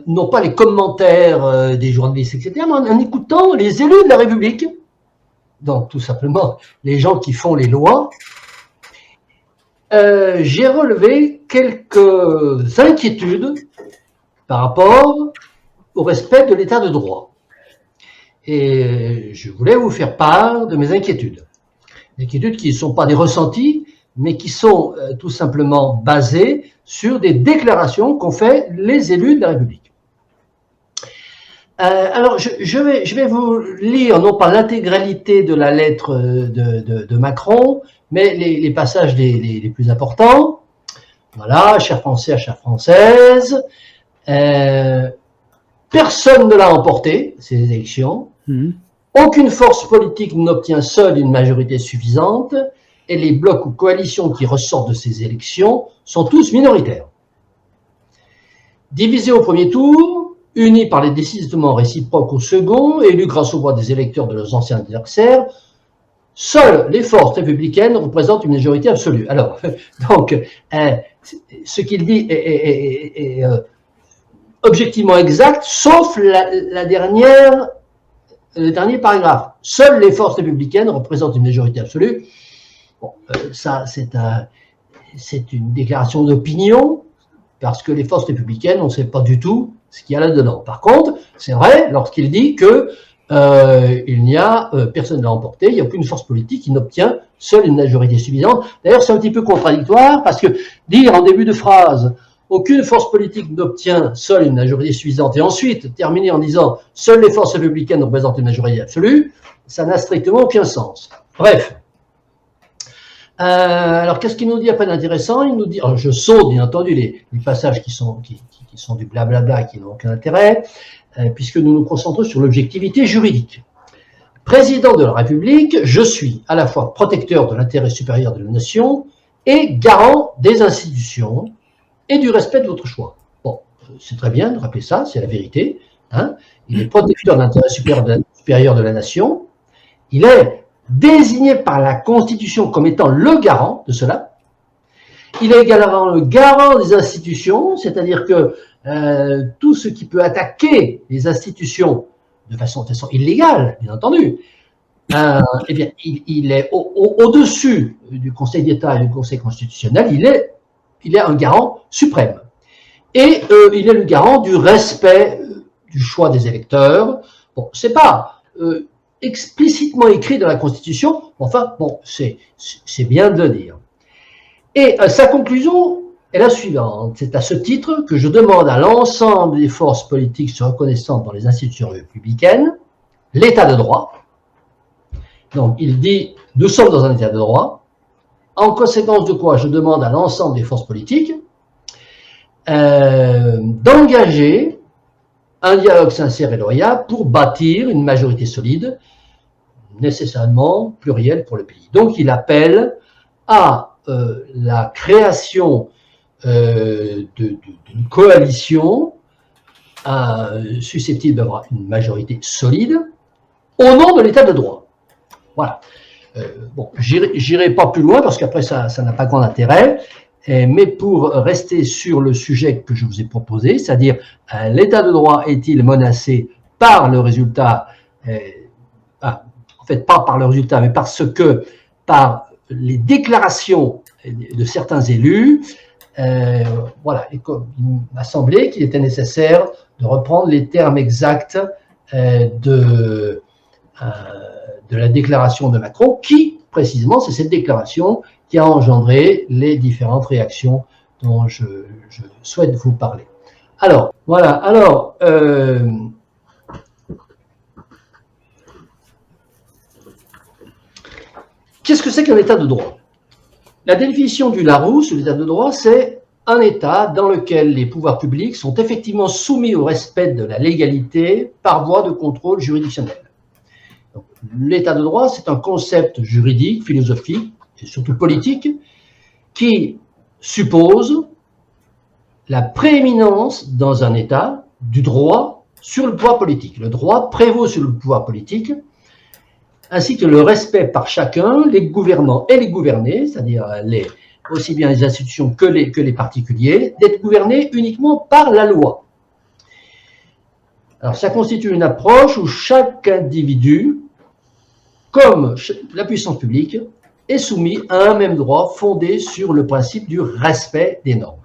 non pas les commentaires des journalistes, etc., mais en écoutant les élus de la République, donc tout simplement les gens qui font les lois, j'ai relevé quelques inquiétudes par rapport au respect de l'état de droit. Et je voulais vous faire part de mes inquiétudes. Des inquiétudes qui ne sont pas des ressentis, mais qui sont tout simplement basées sur des déclarations qu'ont fait les élus de la République. Alors, je vais vous lire, non pas l'intégralité de la lettre de Macron, mais les passages les plus importants. Voilà, chers Français, chères Françaises, personne ne l'a emporté, ces élections. Aucune force politique n'obtient seule une majorité suffisante et les blocs ou coalitions qui ressortent de ces élections sont tous minoritaires. Divisés au premier tour, unis par les désistements réciproques au second, élus grâce au voix des électeurs de leurs anciens adversaires, seules les forces républicaines représentent une majorité absolue. Alors, donc, ce qu'il dit est objectivement exact, sauf le dernier paragraphe. Seules les forces républicaines représentent une majorité absolue. Bon, ça, c'est une déclaration d'opinion, parce que les forces républicaines, on ne sait pas du tout ce qu'il y a là-dedans. Par contre, c'est vrai lorsqu'il dit que il n'y a personne n'a emporté, il n'y a aucune force politique qui n'obtient seule une majorité suffisante. D'ailleurs, c'est un petit peu contradictoire, parce que dire en début de phrase aucune force politique n'obtient seule une majorité suffisante, et ensuite terminer en disant seules les forces républicaines représentent une majorité absolue, ça n'a strictement aucun sens. Bref. Alors, qu'est-ce qu'il nous dit à peine intéressant? Il nous dit, alors je saute bien entendu les passages qui sont du blablabla, qui n'ont aucun intérêt, puisque nous nous concentrons sur l'objectivité juridique. Président de la République, je suis à la fois protecteur de l'intérêt supérieur de la nation et garant des institutions et du respect de votre choix. Bon, c'est très bien de rappeler ça, c'est la vérité. Hein. Il est protecteur de l'intérêt supérieur de la nation. Il est désigné par la Constitution comme étant le garant de cela. Il est également le garant des institutions, c'est-à-dire que tout ce qui peut attaquer les institutions de façon illégale, bien entendu, eh bien, il est au-dessus du Conseil d'État et du Conseil constitutionnel, il est un garant suprême. Et il est le garant du respect du choix des électeurs. Bon, c'est pas explicitement écrit dans la Constitution, enfin, bon, c'est bien de le dire. Et sa conclusion est la suivante. C'est à ce titre que je demande à l'ensemble des forces politiques se reconnaissant dans les institutions républicaines l'état de droit. Donc, il dit, nous sommes dans un état de droit, en conséquence de quoi je demande à l'ensemble des forces politiques d'engager un dialogue sincère et loyal pour bâtir une majorité solide, nécessairement plurielle pour le pays. Donc, il appelle à la création d'une coalition susceptible d'avoir une majorité solide au nom de l'état de droit. Voilà. Bon, j'irai pas plus loin parce qu'après ça n'a pas grand intérêt, mais pour rester sur le sujet que je vous ai proposé, c'est-à-dire l'état de droit est-il menacé par le résultat, en fait pas par le résultat, mais par les déclarations de certains élus, voilà, et comme il m'a semblé qu'il était nécessaire de reprendre les termes exacts de la déclaration de Macron, qui, précisément, c'est cette déclaration qui a engendré les différentes réactions dont je souhaite vous parler. Alors, voilà, alors, qu'est-ce que c'est qu'un état de droit? La définition du Larousse de l'état de droit, c'est un état dans lequel les pouvoirs publics sont effectivement soumis au respect de la légalité par voie de contrôle juridictionnel. L'état de droit, c'est un concept juridique, philosophique et surtout politique qui suppose la prééminence dans un état du droit sur le pouvoir politique. Le droit prévaut sur le pouvoir politique, ainsi que le respect par chacun, les gouvernants et les gouvernés, c'est-à-dire aussi bien les institutions que les particuliers, d'être gouvernés uniquement par la loi. Alors, ça constitue une approche où chaque individu, comme la puissance publique, est soumis à un même droit fondé sur le principe du respect des normes.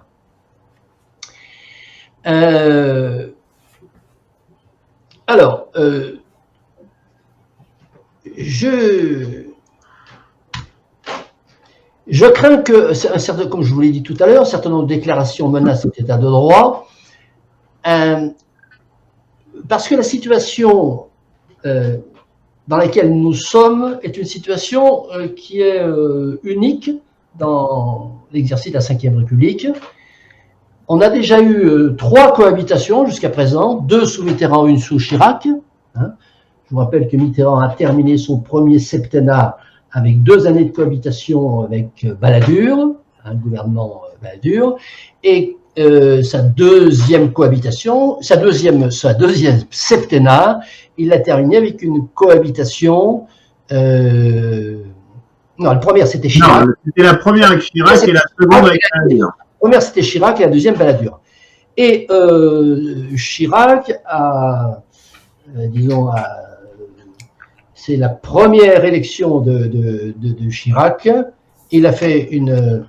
Je crains que, comme je vous l'ai dit tout à l'heure, un certain nombre de déclarations menacent cet état de droit, parce que la situation dans laquelle nous sommes est une situation qui est unique dans l'exercice de la Ve République. On a déjà eu 3 cohabitations jusqu'à présent, 2 sous Mitterrand, 1 sous Chirac. Hein. Je vous rappelle que Mitterrand a terminé son premier septennat avec 2 années de cohabitation avec Balladur, un gouvernement Balladur, et sa deuxième cohabitation, sa deuxième septennat, il l'a terminé avec une cohabitation. Non, la première c'était Chirac. Non, c'était la première avec Chirac et la seconde avec Balladur. La première c'était Chirac et la deuxième Balladur. Et Chirac a, c'est la première élection de Chirac. Il a fait une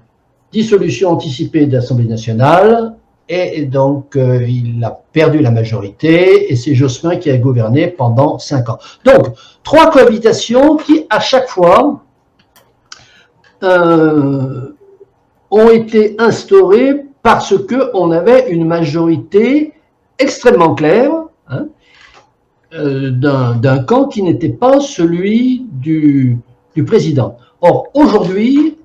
dissolution anticipée de l'Assemblée nationale et donc il a perdu la majorité et c'est Jospin qui a gouverné pendant 5 ans. Donc, 3 cohabitations qui, à chaque fois, ont été instaurées parce qu'on avait une majorité extrêmement claire, hein, d'un camp qui n'était pas celui du président. Or, aujourd'hui,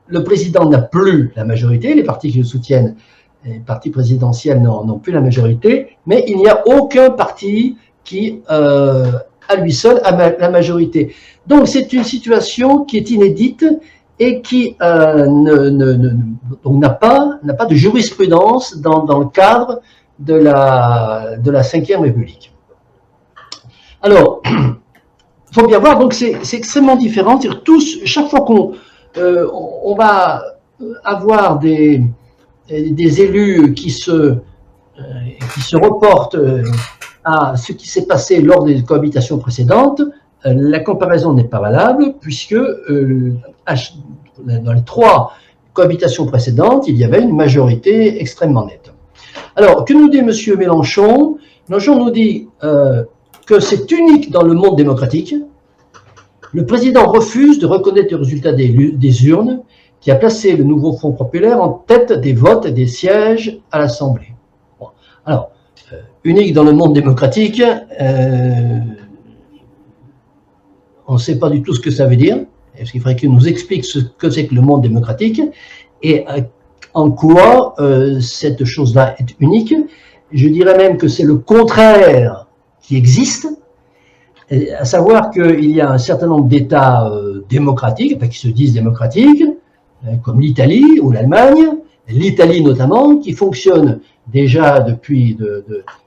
le président n'a plus la majorité, les partis qui le soutiennent, les partis présidentiels n'ont plus la majorité, mais il n'y a aucun parti qui, à lui seul, a la majorité. Donc, c'est une situation qui est inédite et qui n'a pas de jurisprudence dans le cadre de la Ve République. Alors, il faut bien voir, donc c'est extrêmement différent. Chaque fois qu'on va avoir des élus qui se reportent à ce qui s'est passé lors des cohabitations précédentes, la comparaison n'est pas valable puisque dans les 3 cohabitations précédentes, il y avait une majorité extrêmement nette. Alors, que nous dit M. Mélenchon? Mélenchon nous dit que c'est unique dans le monde démocratique. Le président refuse de reconnaître le résultat des urnes qui a placé le nouveau Front populaire en tête des votes et des sièges à l'Assemblée. Bon. Alors, unique dans le monde démocratique, on ne sait pas du tout ce que ça veut dire. Est-ce qu'il faudrait qu'il nous explique ce que c'est que le monde démocratique et en quoi cette chose-là est unique? Je dirais même que c'est le contraire qui existe, à savoir qu'il y a un certain nombre d'États démocratiques, enfin, qui se disent démocratiques, comme l'Italie ou l'Allemagne, l'Italie notamment, qui fonctionne déjà depuis de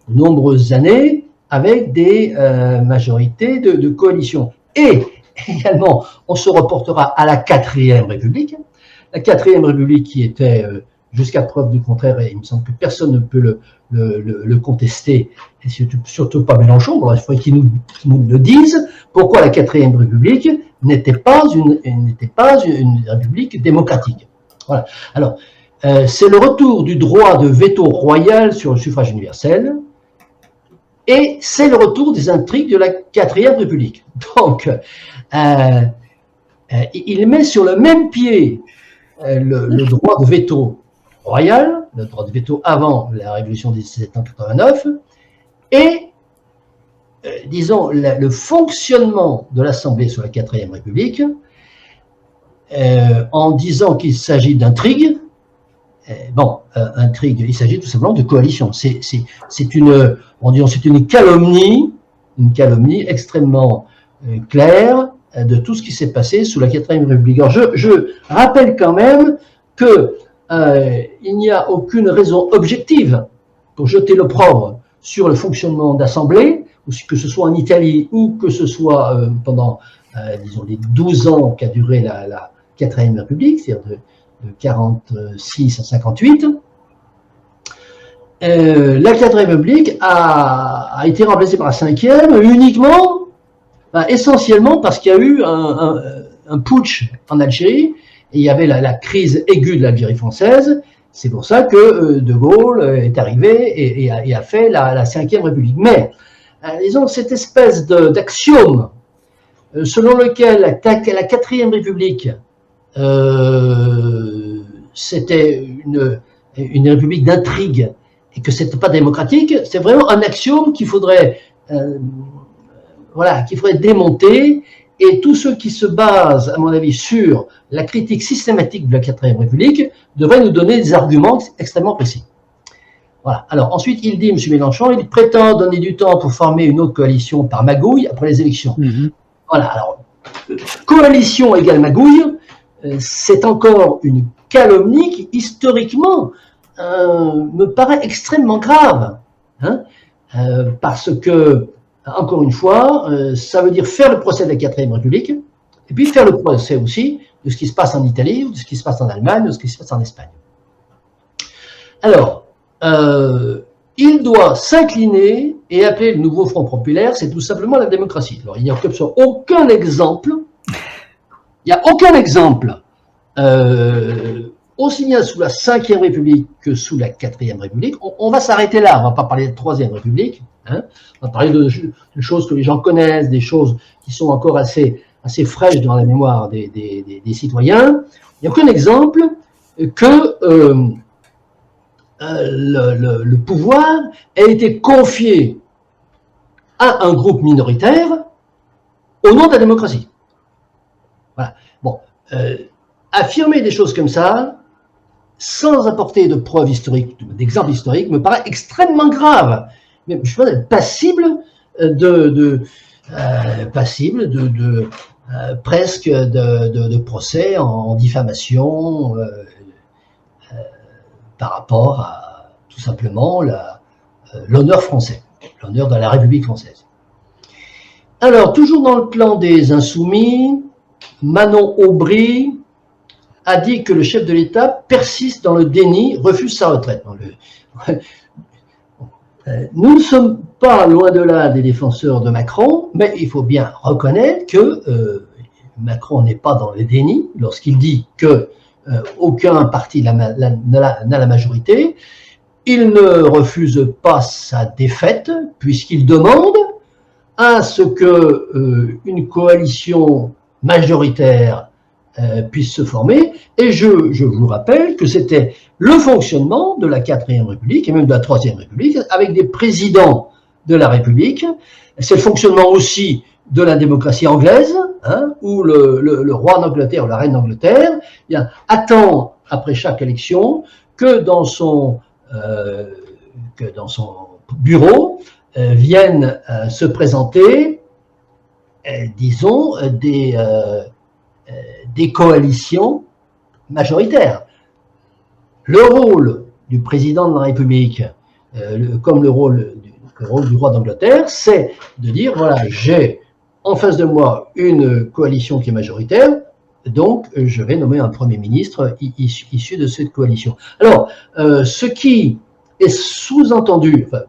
nombreuses années avec des majorités de coalition. Et également, on se reportera à la 4e République. La 4e République qui était, jusqu'à preuve du contraire, et il me semble que personne ne peut le contester, et surtout pas Mélenchon, bon, il faudrait qu'il nous le dise, pourquoi la 4e République n'était pas une République démocratique. Voilà. Alors, c'est le retour du droit de veto royal sur le suffrage universel, et c'est le retour des intrigues de la 4e République. Donc, il met sur le même pied le droit de veto royal, le droit de veto avant la révolution de 1789, et, disons, le fonctionnement de l'Assemblée sur la 4e République, en disant qu'il s'agit d'intrigue. Intrigue, il s'agit tout simplement de coalition. C'est une calomnie extrêmement claire de tout ce qui s'est passé sous la 4e République. Alors, je rappelle quand même que il n'y a aucune raison objective pour jeter l'opprobre sur le fonctionnement d'Assemblée, que ce soit en Italie ou que ce soit pendant, disons, les 12 ans qu'a duré la 4e République, c'est-à-dire de 46 à 58. la 4e République a été remplacée par la 5e uniquement, essentiellement parce qu'il y a eu un putsch en Algérie, et il y avait la crise aiguë de l'Algérie française. C'est pour ça que De Gaulle est arrivé et a fait la 5e République. Mais, disons, cette espèce d'axiome selon lequel la 4e République c'était une république d'intrigue et que c'était pas démocratique, c'est vraiment un axiome qu'il faudrait démonter, et tous ceux qui se basent, à mon avis, sur la critique systématique de la 4e République devraient nous donner des arguments extrêmement précis. Voilà. Alors ensuite, il dit, M. Mélenchon, il prétend donner du temps pour former une autre coalition par magouille après les élections. Voilà. Alors, coalition égale magouille, c'est encore une calomnie qui, historiquement, me paraît extrêmement grave. Parce que, encore une fois, ça veut dire faire le procès de la 4e République, et puis faire le procès aussi de ce qui se passe en Italie, ou de ce qui se passe en Allemagne, ou de ce qui se passe en Espagne. Alors, il doit s'incliner et appeler le nouveau Front populaire, c'est tout simplement la démocratie. Alors, il n'y a aucun exemple, aussi bien sous la 5e République que sous la 4e République. On va s'arrêter là, on ne va pas parler de 3e République, on va parler de choses que les gens connaissent, des choses qui sont encore assez fraîches dans la mémoire des citoyens. Il n'y a aucun exemple que le pouvoir a été confié à un groupe minoritaire au nom de la démocratie. Voilà. Bon, affirmer des choses comme ça, sans apporter de preuves historiques, d'exemples historiques, me paraît extrêmement grave. Mais je pense être passible presque de procès en diffamation par rapport à tout simplement l'honneur français, l'honneur de la République française. Alors, toujours dans le plan des Insoumis, Manon Aubry a dit que le chef de l'État persiste dans le déni, refuse sa retraite. Nous ne sommes pas loin de là des défenseurs de Macron, mais il faut bien reconnaître que Macron n'est pas dans le déni lorsqu'il dit que aucun parti n'a la majorité. Il ne refuse pas sa défaite puisqu'il demande à ce que une coalition majoritaire puisse se former, et je vous rappelle que c'était le fonctionnement de la 4e République et même de la 3e République avec des présidents de la République. C'est le fonctionnement aussi de la démocratie anglaise, où le roi d'Angleterre ou la reine d'Angleterre attend après chaque élection que dans son bureau viennent se présenter, disons, des coalitions majoritaires. Le rôle du président de la République, comme le rôle du roi d'Angleterre, c'est de dire, voilà, j'ai en face de moi une coalition qui est majoritaire, donc je vais nommer un Premier ministre issu de cette coalition. Alors, ce qui est sous-entendu, enfin,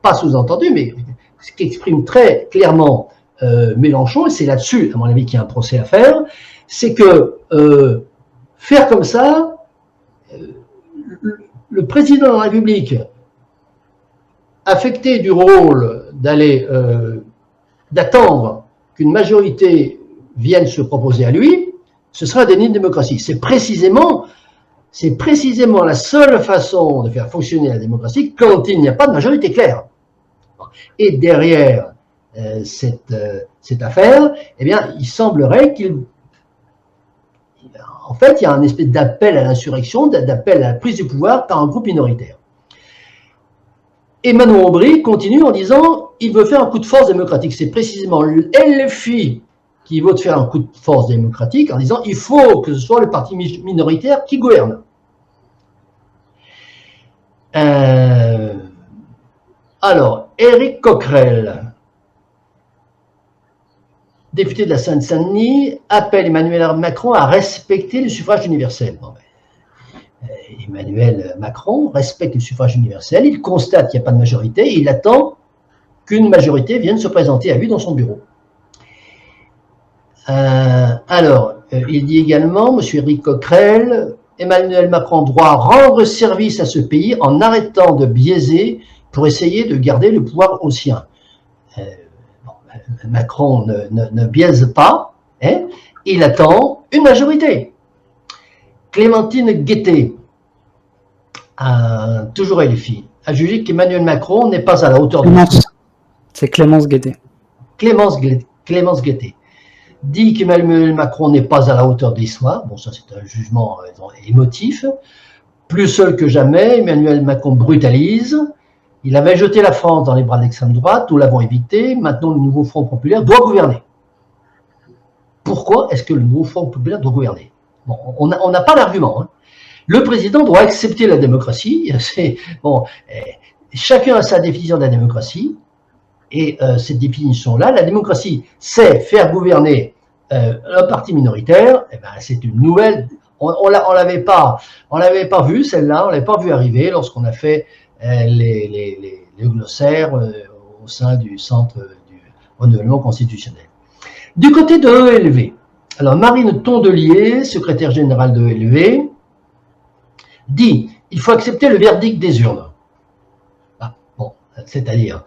pas sous-entendu, mais ce qui exprime très clairement Mélenchon, et c'est là-dessus, à mon avis, qu'il y a un procès à faire, c'est que faire comme ça, le président de la République, affecté du rôle d'attendre qu'une majorité vienne se proposer à lui, ce sera un déni de démocratie. C'est précisément la seule façon de faire fonctionner la démocratie quand il n'y a pas de majorité claire. Et derrière cette affaire, eh bien, il semblerait en fait, il y a un espèce d'appel à l'insurrection, d'appel à la prise du pouvoir par un groupe minoritaire. Et Manon Aubry continue en disant il veut faire un coup de force démocratique. C'est précisément LFI qui veut faire un coup de force démocratique en disant il faut que ce soit le parti minoritaire qui gouverne. Alors, Éric Coquerel, député de la Seine-Saint-Denis, appelle Emmanuel Macron à respecter le suffrage universel. Bon, Emmanuel Macron respecte le suffrage universel, il constate qu'il n'y a pas de majorité et il attend qu'une majorité vienne se présenter à lui dans son bureau. Il dit également, M. Éric Coquerel, Emmanuel Macron doit rendre service à ce pays en arrêtant de biaiser pour essayer de garder le pouvoir au sien. Macron ne biaise pas, hein, il attend une majorité. Clémentine Guettet, toujours LFI, a jugé qu'Emmanuel Macron n'est pas à la hauteur de... C'est Clémence Guettet. Clémence Guettet dit qu'Emmanuel Macron n'est pas à la hauteur de l'histoire. Bon, ça c'est un jugement émotif. Plus seul que jamais, Emmanuel Macron brutalise. Il avait jeté la France dans les bras de l'extrême droite, nous l'avons évité. Maintenant, le nouveau Front populaire doit gouverner. Pourquoi est-ce que le nouveau Front populaire doit gouverner? Bon, on n'a pas d'argument. Hein. Le président doit accepter la démocratie. Bon, chacun a sa définition de la démocratie. Et cette définition-là, la démocratie, c'est faire gouverner un parti minoritaire. Eh ben, c'est une nouvelle. On l'avait pas vu celle-là, on l'avait pas vu arriver lorsqu'on a fait les glossaires au sein du centre du renouvellement constitutionnel. Du côté de ELV, alors Marine Tondelier, secrétaire générale de ELV, dit il faut accepter le verdict des urnes. Ah, bon, c'est-à-dire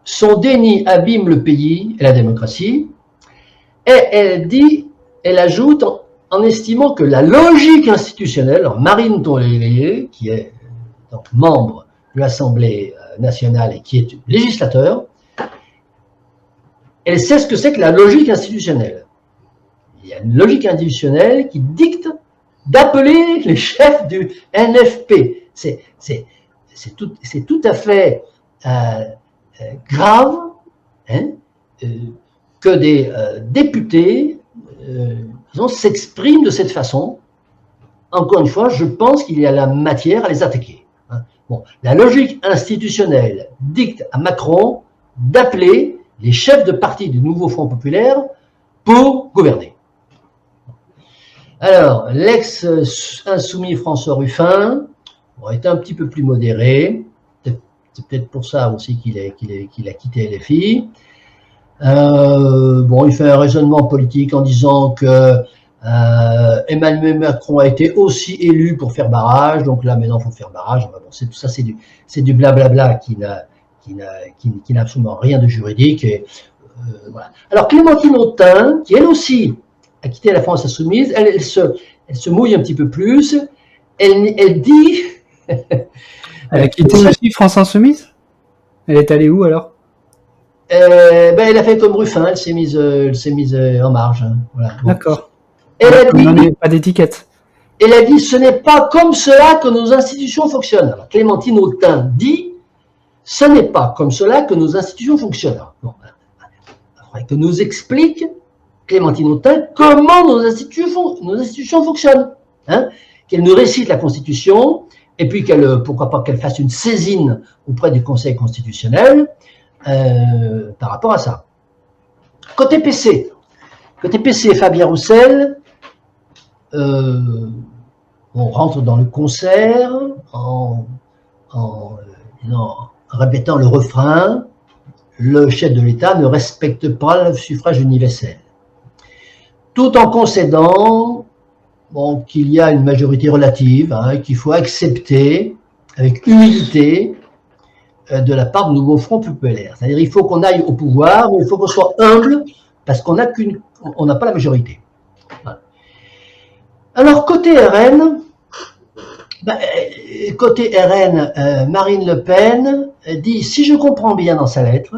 son déni abîme le pays et la démocratie, et elle ajoute en estimant que la logique institutionnelle, Marine Tondelier, qui est donc membre de l'Assemblée nationale et qui est législateur, elle sait ce que c'est que la logique institutionnelle. Il y a une logique institutionnelle qui dicte d'appeler les chefs du NFP. C'est tout à fait grave, hein, que des députés s'expriment de cette façon. Encore une fois, je pense qu'il y a la matière à les attaquer. Hein. Bon, la logique institutionnelle dicte à Macron d'appeler les chefs de parti du nouveau Front populaire pour gouverner. Alors, l'ex-insoumis François Ruffin est un petit peu plus modéré. C'est peut-être pour ça aussi qu'il a quitté LFI. Bon, il fait un raisonnement politique en disant que Emmanuel Macron a été aussi élu pour faire barrage, donc là maintenant il faut faire barrage. Bon, tout ça c'est du blablabla qui n'a absolument rien de juridique. Et, voilà. Alors Clémentine Autain, qui elle aussi a quitté la France insoumise, elle se mouille un petit peu plus. Elle dit. Elle a quitté aussi France insoumise. Elle est allée où alors? Elle a fait comme Ruffin, elle s'est mise en marge. Hein. Voilà. D'accord. Elle a dit, pas d'étiquette. Elle a dit, ce n'est pas comme cela que nos institutions fonctionnent. Alors, Clémentine Autain dit, ce n'est pas comme cela que nos institutions fonctionnent. Alors, bon, il faudrait que nous explique, Clémentine Autain, comment nos institutions fonctionnent. Hein, qu'elle nous récite la Constitution, et puis pourquoi pas qu'elle fasse une saisine auprès du Conseil constitutionnel par rapport à ça. Côté PC, Fabien Roussel, on rentre dans le concert en répétant le refrain, le chef de l'État ne respecte pas le suffrage universel, tout en concédant qu'il y a une majorité relative, hein, qu'il faut accepter avec humilité de la part du nouveau Front populaire. C'est-à-dire il faut qu'on aille au pouvoir, mais il faut qu'on soit humble parce qu'on n'a pas la majorité. Voilà. Alors côté RN, Marine Le Pen dit, si je comprends bien dans sa lettre,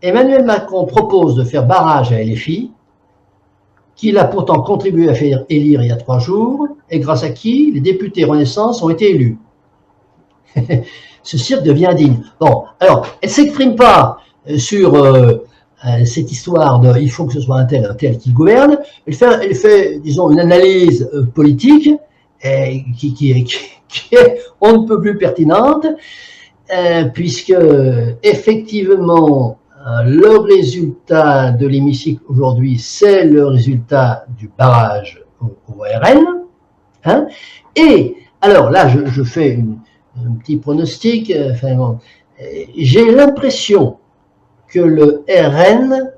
Emmanuel Macron propose de faire barrage à LFI, qu'il a pourtant contribué à faire élire il y a 3 jours, et grâce à qui les députés Renaissance ont été élus. Ce cirque devient indigne. Bon, alors, elle ne s'exprime pas sur cette histoire de il faut que ce soit un tel qui gouverne. Elle fait disons, une analyse politique qui est on ne peut plus pertinente, puisque effectivement, le résultat de l'hémicycle aujourd'hui, c'est le résultat du barrage au RN. Hein. Et alors là, je fais un petit pronostic. Bon, j'ai l'impression que le RN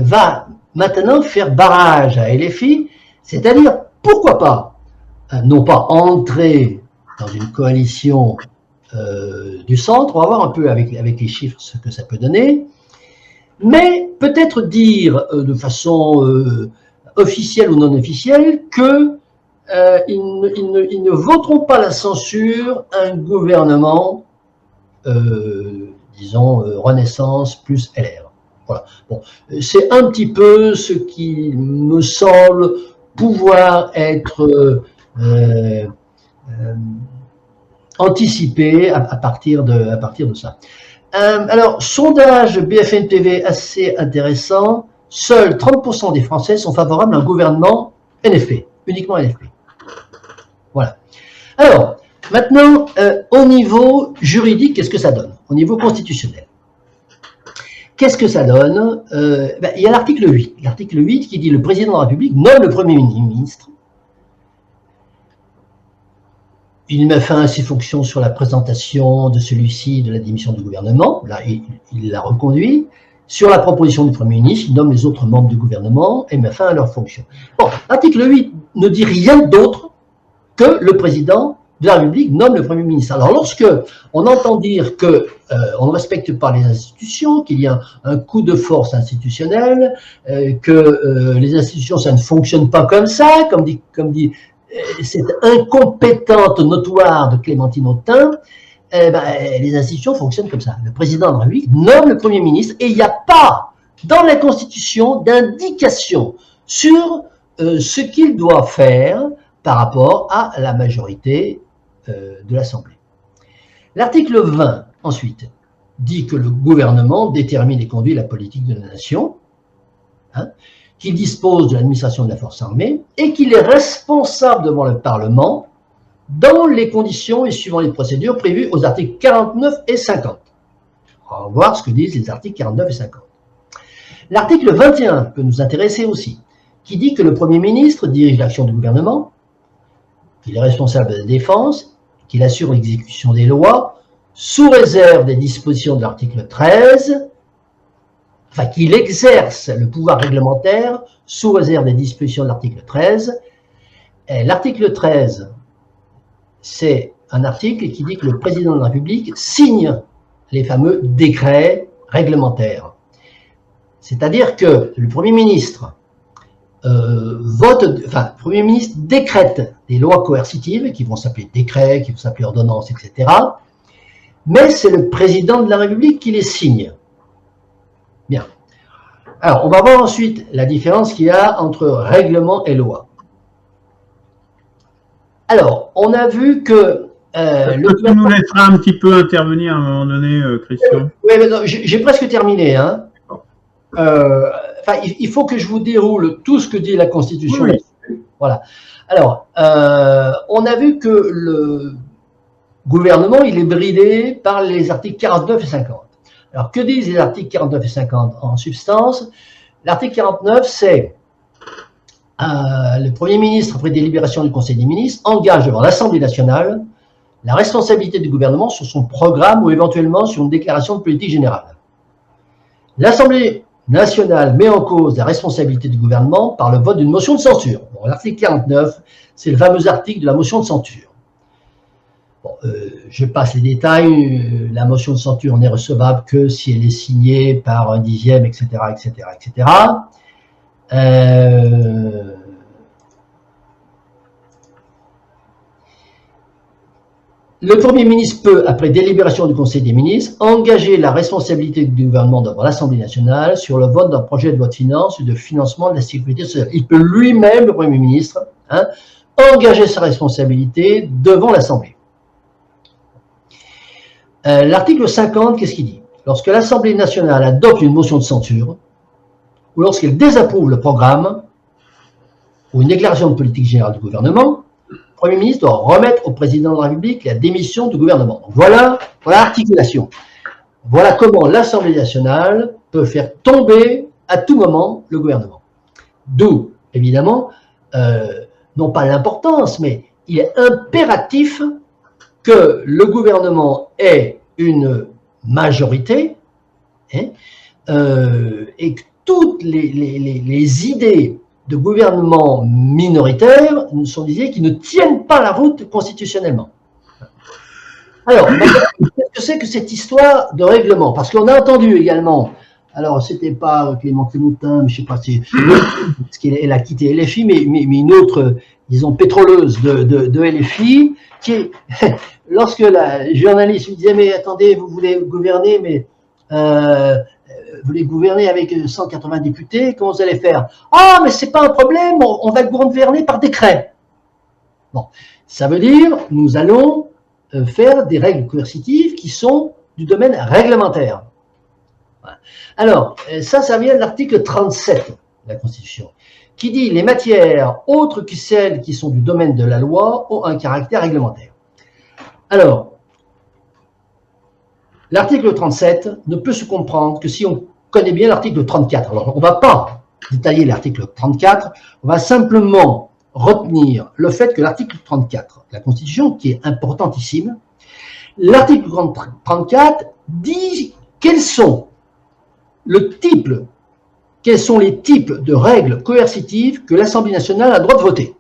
va maintenant faire barrage à LFI, c'est-à-dire, pourquoi pas, non pas entrer dans une coalition du centre, on va voir un peu avec les chiffres ce que ça peut donner, mais peut-être dire de façon officielle ou non officielle que ils ne voteront pas la censure à un gouvernement, disons, Renaissance plus LR. Voilà. Bon, c'est un petit peu ce qui me semble pouvoir être anticipé à partir de ça. Alors, sondage BFM TV assez intéressant. Seuls 30% des Français sont favorables à un gouvernement NFP, uniquement NFP. Voilà. Alors, maintenant, au niveau juridique, qu'est-ce que ça donne? Au niveau constitutionnel. Qu'est-ce que ça donne? Il y a l'article 8. L'article 8 qui dit le président de la République nomme le Premier ministre. Il met fin à ses fonctions sur la présentation de celui-ci de la démission du gouvernement. Là, il la reconduit. Sur la proposition du Premier ministre, il nomme les autres membres du gouvernement et met fin à leurs fonctions. Bon, l'article 8 ne dit rien d'autre que le président de la République nomme le Premier ministre. Alors, lorsque on entend dire que on ne respecte pas les institutions, qu'il y a un coup de force institutionnel, que les institutions, ça ne fonctionne pas comme ça, comme dit cette incompétente notoire de Clémentine Autain, les institutions fonctionnent comme ça. Le président de la République nomme le Premier ministre et il n'y a pas dans la Constitution d'indication sur ce qu'il doit faire par rapport à la majorité de l'Assemblée. L'article 20, ensuite, dit que le gouvernement détermine et conduit la politique de la nation, qu'il dispose de l'administration de la force armée et qu'il est responsable devant le Parlement dans les conditions et suivant les procédures prévues aux articles 49 et 50. On va voir ce que disent les articles 49 et 50. L'article 21 peut nous intéresser aussi, qui dit que le Premier ministre dirige l'action du gouvernement, qu'il est responsable de la défense, qu'il assure l'exécution des lois, sous réserve des dispositions de l'article 13, enfin qu'il exerce le pouvoir réglementaire sous réserve des dispositions de l'article 13. Et l'article 13, c'est un article qui dit que le président de la République signe les fameux décrets réglementaires. C'est-à-dire que le Premier ministre le Premier ministre décrète des lois coercitives qui vont s'appeler décrets, qui vont s'appeler ordonnances, etc. Mais c'est le président de la République qui les signe. Bien. Alors, on va voir ensuite la différence qu'il y a entre règlement et loi. Alors, on a vu que... tu nous laisseras un petit peu intervenir à un moment donné, Christian. Oui, mais j'ai presque terminé. Hein. Il faut que je vous déroule tout ce que dit la Constitution. Oui. Voilà. Alors, on a vu que le gouvernement, il est bridé par les articles 49 et 50. Alors, que disent les articles 49 et 50 en substance? L'article 49, c'est le Premier ministre, après délibération du Conseil des ministres, engage devant l'Assemblée nationale la responsabilité du gouvernement sur son programme ou éventuellement sur une déclaration de politique générale. L'Assemblée nationale met en cause la responsabilité du gouvernement par le vote d'une motion de censure. Bon, l'article 49, c'est le fameux article de la motion de censure. Bon, je passe les détails. La motion de censure n'est recevable que si elle est signée par un dixième, etc., etc., etc. Le Premier ministre peut, après délibération du Conseil des ministres, engager la responsabilité du gouvernement devant l'Assemblée nationale sur le vote d'un projet de loi de finances ou de financement de la sécurité sociale. Il peut lui-même, le Premier ministre, engager sa responsabilité devant l'Assemblée. L'article 50, qu'est-ce qu'il dit? Lorsque l'Assemblée nationale adopte une motion de censure, ou lorsqu'elle désapprouve le programme, ou une déclaration de politique générale du gouvernement, le Premier ministre doit remettre au président de la République la démission du gouvernement. Donc voilà l'articulation. Voilà comment l'Assemblée nationale peut faire tomber à tout moment le gouvernement. D'où, évidemment, non pas l'importance, mais il est impératif que le gouvernement ait une majorité, hein, et que toutes les idées de gouvernement minoritaire sont des idées qui ne tiennent pas la route constitutionnellement. Alors, qu'est-ce que c'est que cette histoire de règlement? Parce qu'on a entendu également, alors c'était pas Clément Clémentin, mais je sais pas si, parce qu'elle a quitté LFI, mais une autre, disons, pétroleuse de LFI, qui, lorsque la journaliste lui disait, mais attendez, vous voulez gouverner, mais vous voulez gouverner avec 180 députés, comment vous allez faire? Ah, mais c'est pas un problème, on va gouverner par décret. Bon, ça veut dire, nous allons faire des règles coercitives qui sont du domaine réglementaire. Voilà. Alors, ça vient de l'article 37 de la Constitution, qui dit les matières autres que celles qui sont du domaine de la loi ont un caractère réglementaire. Alors, l'article 37 ne peut se comprendre que si on connaît bien l'article 34. Alors, on ne va pas détailler l'article 34, on va simplement retenir le fait que l'article 34 de la Constitution, qui est importantissime, l'article 34 dit quels sont les types de règles coercitives que l'Assemblée nationale a le droit de voter.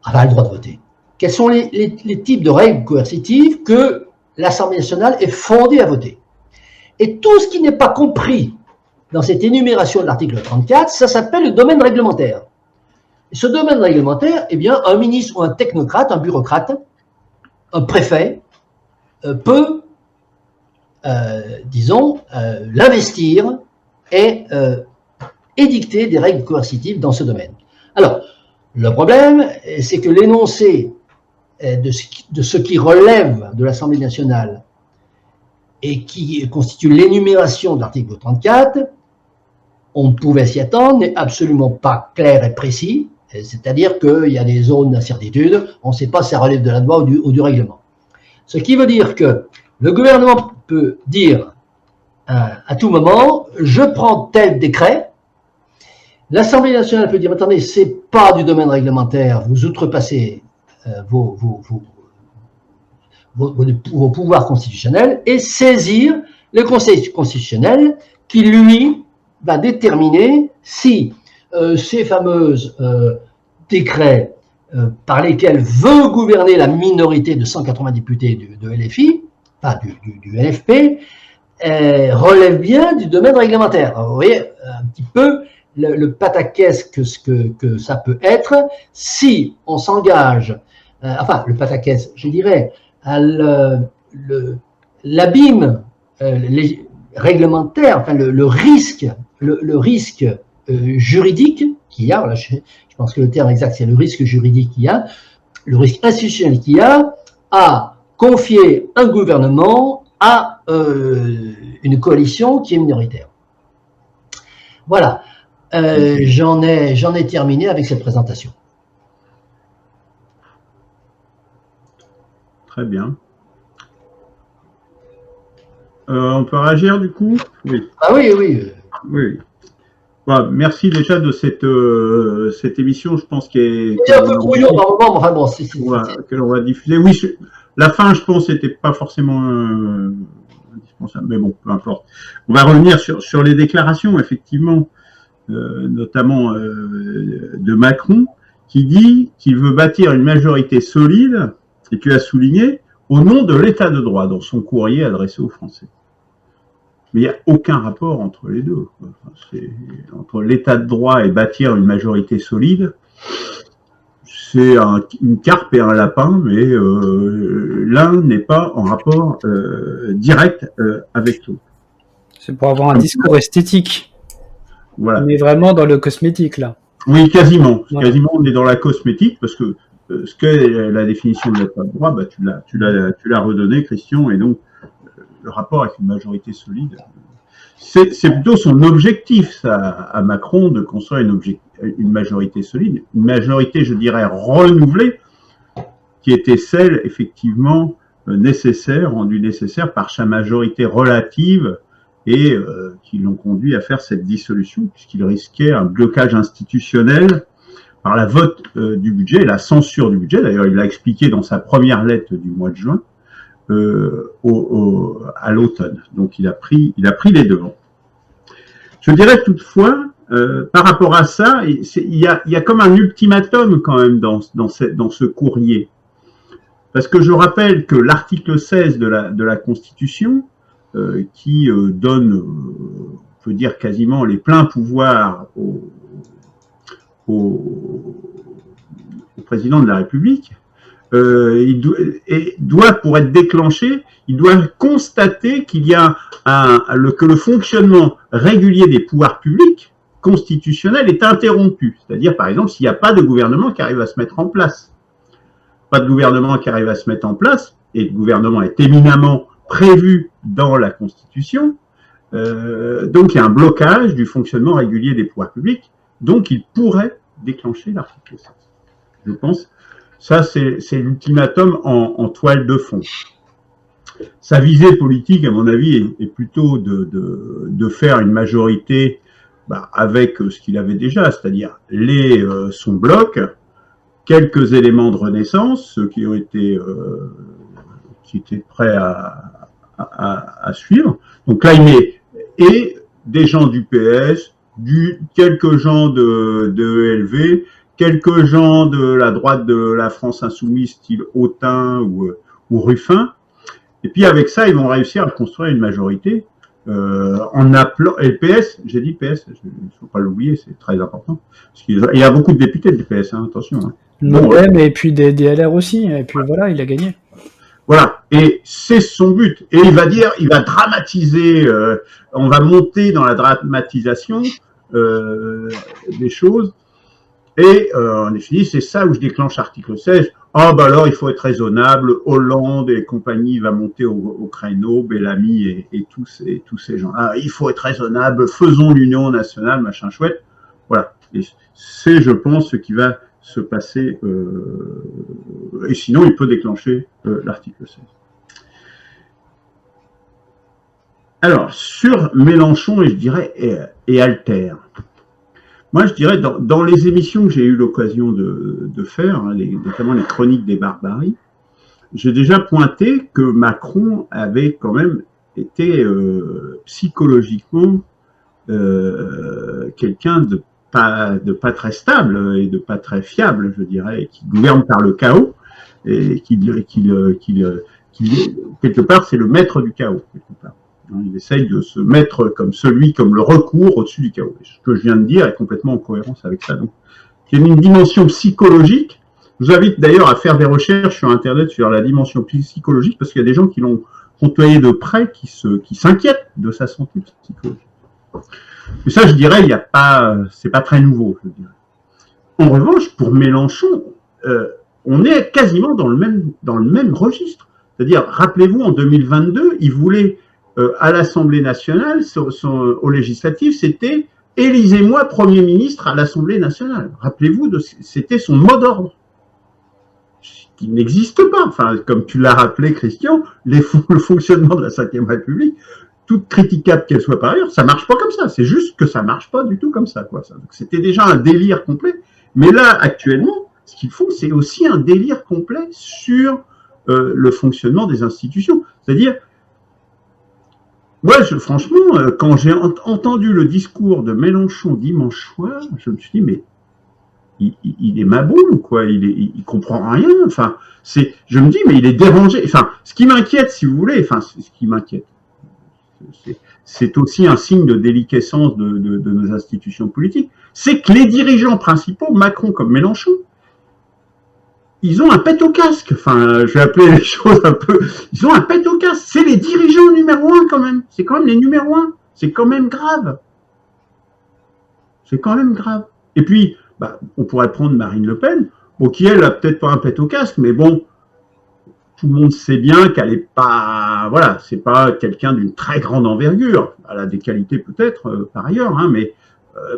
Enfin, le droit de voter. Quels sont les types de règles coercitives que l'Assemblée nationale est fondée à voter. Et tout ce qui n'est pas compris dans cette énumération de l'article 34, ça s'appelle le domaine réglementaire. Et ce domaine réglementaire, eh bien, un ministre ou un technocrate, un bureaucrate, un préfet, peut, disons, l'investir et édicter des règles coercitives dans ce domaine. Alors, le problème, c'est que l'énoncé de ce qui relève de l'Assemblée nationale et qui constitue l'énumération de l'article 34, on pouvait s'y attendre, n'est absolument pas clair et précis, c'est-à-dire qu'il y a des zones d'incertitude, on ne sait pas si ça relève de la loi ou du règlement. Ce qui veut dire que le gouvernement peut dire à tout moment, je prends tel décret, l'Assemblée nationale peut dire, attendez, ce n'est pas du domaine réglementaire, vous outrepassez vos pouvoirs constitutionnels, et saisir le Conseil constitutionnel qui, lui, va déterminer si ces fameuses décrets par lesquels veut gouverner la minorité de 180 députés de LFI, enfin du LFP, relève bien du domaine réglementaire. Alors, vous voyez un petit peu le pataquès que ça peut être si on s'engage, enfin le pataquès, je dirais, l'abîme réglementaire, enfin le risque juridique qu'il y a, voilà, je pense que le terme exact c'est le risque juridique qu'il y a, le risque institutionnel qu'il y a à confier un gouvernement à une coalition qui est minoritaire. Voilà, j'en ai terminé avec cette présentation. Très bien. On peut réagir du coup? Oui. Ah oui, oui. Oui. Bah, merci déjà de cette émission, je pense qu'elle est un peu brouillon par moment, enfin bon, que l'on va diffuser. Oui, la fin, je pense, n'était pas forcément indispensable, mais bon, peu importe. On va revenir sur les déclarations, effectivement, notamment de Macron, qui dit qu'il veut bâtir une majorité solide, et tu as souligné, au nom de l'état de droit, dans son courrier adressé aux Français. Mais il n'y a aucun rapport entre les deux. Entre l'état de droit et bâtir une majorité solide, c'est une carpe et un lapin, mais l'un n'est pas en rapport direct avec l'autre. C'est pour avoir un discours esthétique. Voilà. On est vraiment dans le cosmétique, là. Oui, quasiment. Voilà. Quasiment, on est dans la cosmétique, parce que ce qu'est la définition de l'état de droit, bah, tu l'as redonné, Christian, et donc le rapport avec une majorité solide, c'est plutôt son objectif, ça, à Macron, de construire une majorité solide, une majorité, je dirais, renouvelée, qui était celle, effectivement, nécessaire, rendue nécessaire par sa majorité relative, et qui l'ont conduit à faire cette dissolution, puisqu'il risquait un blocage institutionnel par la vote du budget, la censure du budget. D'ailleurs, il l'a expliqué dans sa première lettre du mois de juin à l'automne. Donc, il a pris les devants. Je dirais toutefois, par rapport à ça, il y a comme un ultimatum quand même dans ce courrier. Parce que je rappelle que l'article 16 de la Constitution, qui donne, on peut dire quasiment les pleins pouvoirs au président de la République, il doit, pour être déclenché, il doit constater qu'il y a que le fonctionnement régulier des pouvoirs publics constitutionnels est interrompu. C'est-à-dire, par exemple, s'il n'y a pas de gouvernement qui arrive à se mettre en place. Pas de gouvernement qui arrive à se mettre en place, et le gouvernement est éminemment prévu dans la Constitution, donc il y a un blocage du fonctionnement régulier des pouvoirs publics, donc il pourrait déclencher l'article 16. Je pense, ça c'est l'ultimatum en toile de fond. Sa visée politique, à mon avis, est plutôt de faire une majorité avec ce qu'il avait déjà, c'est-à-dire son bloc, quelques éléments de renaissance, ceux qui étaient prêts à suivre. Donc là, il met des gens du PS, quelques gens de ELV, quelques gens de la droite de la France insoumise, style Autain ou Ruffin. Et puis avec ça, ils vont réussir à construire une majorité en appelant. Et le PS, j'ai dit PS, il ne faut pas l'oublier, c'est très important. Parce qu'il y a beaucoup de députés du PS, attention. Bon, et puis des LR aussi, et puis voilà, il a gagné. Voilà, et c'est son but. Et il va dramatiser, on va monter dans la dramatisation des choses. Et en définitive, c'est ça où je déclenche l'article 16. Alors il faut être raisonnable, Hollande et compagnie va monter au créneau, Bellamy et tous ces gens. Il faut être raisonnable, faisons l'union nationale, machin chouette. Voilà, et c'est, je pense, ce qui va se passer, et sinon il peut déclencher l'article 16. Alors, sur Mélenchon, et je dirais, et Alter, moi je dirais, dans les émissions que j'ai eu l'occasion de faire, notamment les chroniques des barbaries, j'ai déjà pointé que Macron avait quand même été psychologiquement quelqu'un de pas très stable et de pas très fiable, je dirais, et qui gouverne par le chaos, et qui quelque part, c'est le maître du chaos, quelque part. Il essaye de se mettre comme le recours au-dessus du chaos. Et ce que je viens de dire est complètement en cohérence avec ça. Donc, il y a une dimension psychologique. Je vous invite d'ailleurs à faire des recherches sur Internet sur la dimension psychologique, parce qu'il y a des gens qui l'ont côtoyé de près, qui s'inquiètent de sa santé psychologique. Et ça, je dirais, c'est pas très nouveau, je dirais. En revanche, pour Mélenchon, on est quasiment dans le même registre. C'est-à-dire, rappelez-vous, en 2022, il voulait, à l'Assemblée nationale, au législatif, c'était « élisez-moi Premier ministre à l'Assemblée nationale ». Rappelez-vous, c'était son mot d'ordre, qui n'existe pas. Enfin, comme tu l'as rappelé, Christian, le fonctionnement de la Ve République, toute critiquable qu'elle soit par ailleurs, ça marche pas comme ça. C'est juste que ça marche pas du tout comme ça, quoi. Donc, c'était déjà un délire complet. Mais là, actuellement, ce qu'il faut, c'est aussi un délire complet sur le fonctionnement des institutions. C'est-à-dire, moi, franchement, quand j'ai entendu le discours de Mélenchon dimanche soir, je me suis dit, mais il est maboule, quoi. Il comprend rien. Enfin, je me dis, mais il est dérangé. Enfin, ce qui m'inquiète, si vous voulez, ce qui m'inquiète, c'est aussi un signe de déliquescence de nos institutions politiques, c'est que les dirigeants principaux, Macron comme Mélenchon, ils ont un pet au casque. Enfin, je vais appeler les choses un peu. Ils ont un pet au casque. C'est les dirigeants numéro 1 quand même. C'est quand même les numéro 1. C'est quand même grave. C'est quand même grave. Et puis, on pourrait prendre Marine Le Pen, qui elle a peut-être pas un pet au casque, mais bon, tout le monde sait bien qu'elle est pas, voilà, c'est pas quelqu'un d'une très grande envergure. Elle a des qualités peut-être par ailleurs, mais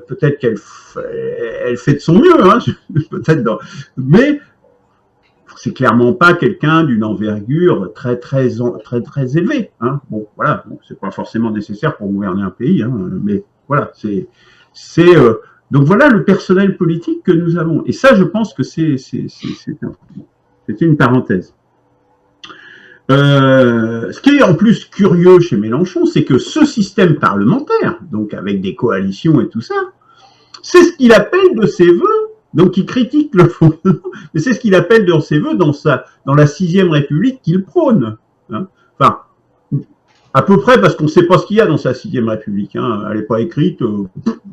peut-être qu'elle fait de son mieux, peut-être. Mais c'est clairement pas quelqu'un d'une envergure très élevée. Bon, voilà, c'est pas forcément nécessaire pour gouverner un pays, mais voilà, Donc voilà le personnel politique que nous avons. Et ça, je pense que c'était une parenthèse. Ce qui est en plus curieux chez Mélenchon, c'est que ce système parlementaire, donc avec des coalitions et tout ça, c'est ce qu'il appelle de ses voeux. Donc il critique le fonctionnement, mais c'est ce qu'il appelle dans ses voeux dans la 6e République qu'il prône. Hein. Enfin, à peu près parce qu'on ne sait pas ce qu'il y a dans sa 6e République. Hein. Elle n'est pas écrite, on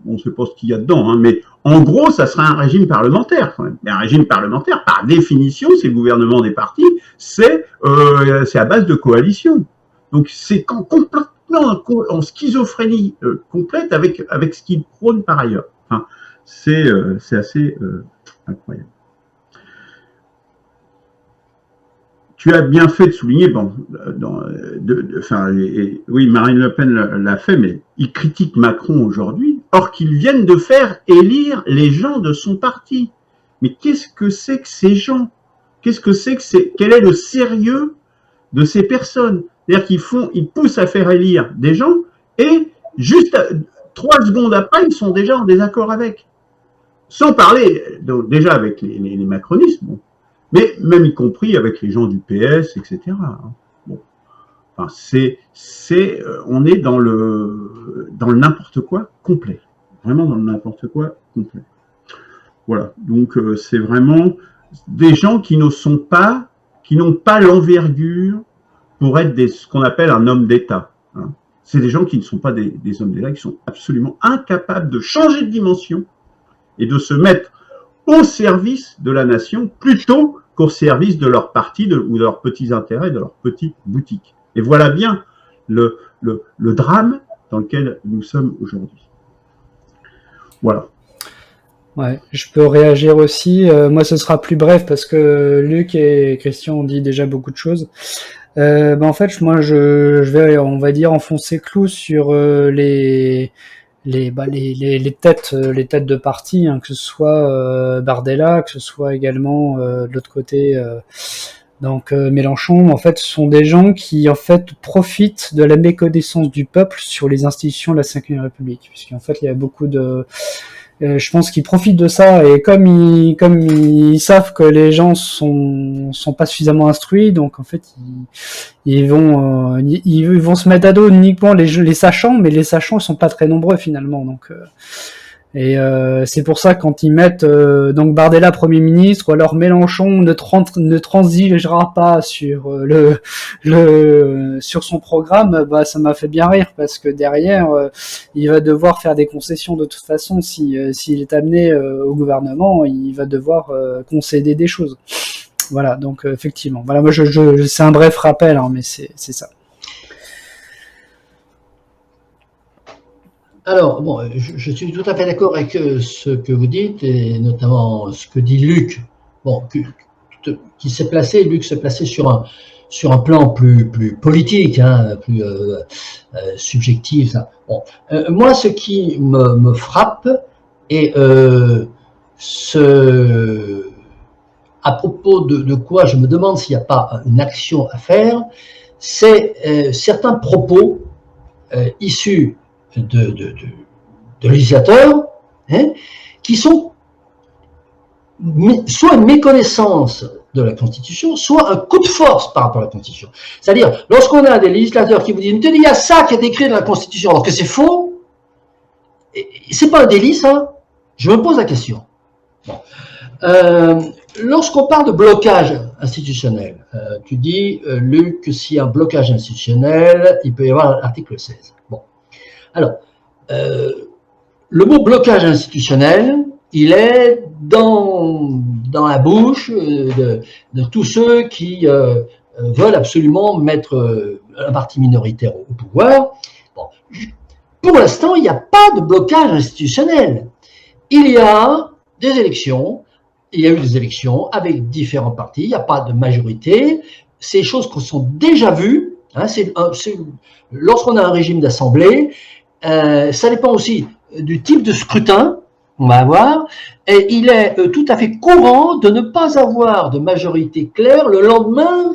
ne sait pas ce qu'il y a dedans. Hein. Mais en gros, ça sera un régime parlementaire quand même. Mais un régime parlementaire, par définition, c'est le gouvernement des partis, c'est à base de coalition. Donc c'est complètement en schizophrénie complète avec ce qu'il prône par ailleurs. Enfin, c'est assez incroyable. Tu as bien fait de souligner, oui, Marine Le Pen l'a fait, mais il critique Macron aujourd'hui, or qu'ils viennent de faire élire les gens de son parti. Mais qu'est-ce que c'est que ces gens? Quel est le sérieux de ces personnes? C'est-à-dire ils poussent à faire élire des gens et juste 3 secondes après, ils sont déjà en désaccord avec. Sans parler, donc, déjà avec les macronistes, bon, mais même y compris avec les gens du PS, etc. Bon. Enfin, on est dans le n'importe quoi complet. Vraiment dans le n'importe quoi complet. Voilà. Donc, c'est vraiment des gens qui n'ont pas l'envergure pour être ce qu'on appelle un homme d'État. Hein. C'est des gens qui ne sont pas des hommes d'État, qui sont absolument incapables de changer de dimension et de se mettre au service de la nation plutôt qu'au service de leur parti ou de leurs petits intérêts, de leurs petites boutiques. Et voilà bien le drame dans lequel nous sommes aujourd'hui. Voilà. Ouais, je peux réagir aussi. Moi, ce sera plus bref parce que Luc et Christian ont dit déjà beaucoup de choses. En fait, moi, je vais, on va dire, enfoncer clou sur les têtes de parti, hein, que ce soit Bardella, que ce soit également de l'autre côté Mélenchon. En fait, ce sont des gens qui en fait profitent de la méconnaissance du peuple sur les institutions de la Ve République, puisqu'en fait il y a beaucoup de je pense qu'ils profitent de ça, et comme ils savent que les gens sont pas suffisamment instruits, donc en fait ils vont se mettre à dos uniquement les sachants, mais les sachants sont pas très nombreux finalement, donc c'est pour ça que quand ils mettent donc Bardella Premier ministre, ou alors Mélenchon ne transigera pas sur sur son programme, bah ça m'a fait bien rire, parce que derrière il va devoir faire des concessions de toute façon. S'il est amené au gouvernement, il va devoir concéder des choses. Voilà, donc effectivement. Voilà, moi c'est un bref rappel, hein, mais c'est ça. Alors, bon, je suis tout à fait d'accord avec ce que vous dites, et notamment ce que dit Luc. Bon, qui s'est placé, Luc s'est placé sur un plan plus politique, hein, plus subjectif. Ça. Bon, moi, ce qui me frappe, et à propos de quoi je me demande s'il n'y a pas une action à faire, c'est certains propos issus de législateurs, hein, qui sont soit une méconnaissance de la Constitution, soit un coup de force par rapport à la Constitution. C'est-à-dire, lorsqu'on a des législateurs qui vous disent « il y a ça qui est écrit dans la Constitution », alors que c'est faux, c'est pas un délit, ça? Je me pose la question. Bon. Lorsqu'on parle de blocage institutionnel, tu dis, Luc, que s'il y a un blocage institutionnel, il peut y avoir l'article 16. Bon. Alors, le mot blocage institutionnel, il est dans la bouche de tous ceux qui veulent absolument mettre un parti minoritaire au pouvoir. Bon. Pour l'instant, il n'y a pas de blocage institutionnel. Il y a des élections, il y a eu des élections avec différents partis, il n'y a pas de majorité. Ces choses qu'on sont déjà vues, hein, lorsqu'on a un régime d'assemblée, ça dépend aussi du type de scrutin qu'on va avoir, et il est tout à fait courant de ne pas avoir de majorité claire le lendemain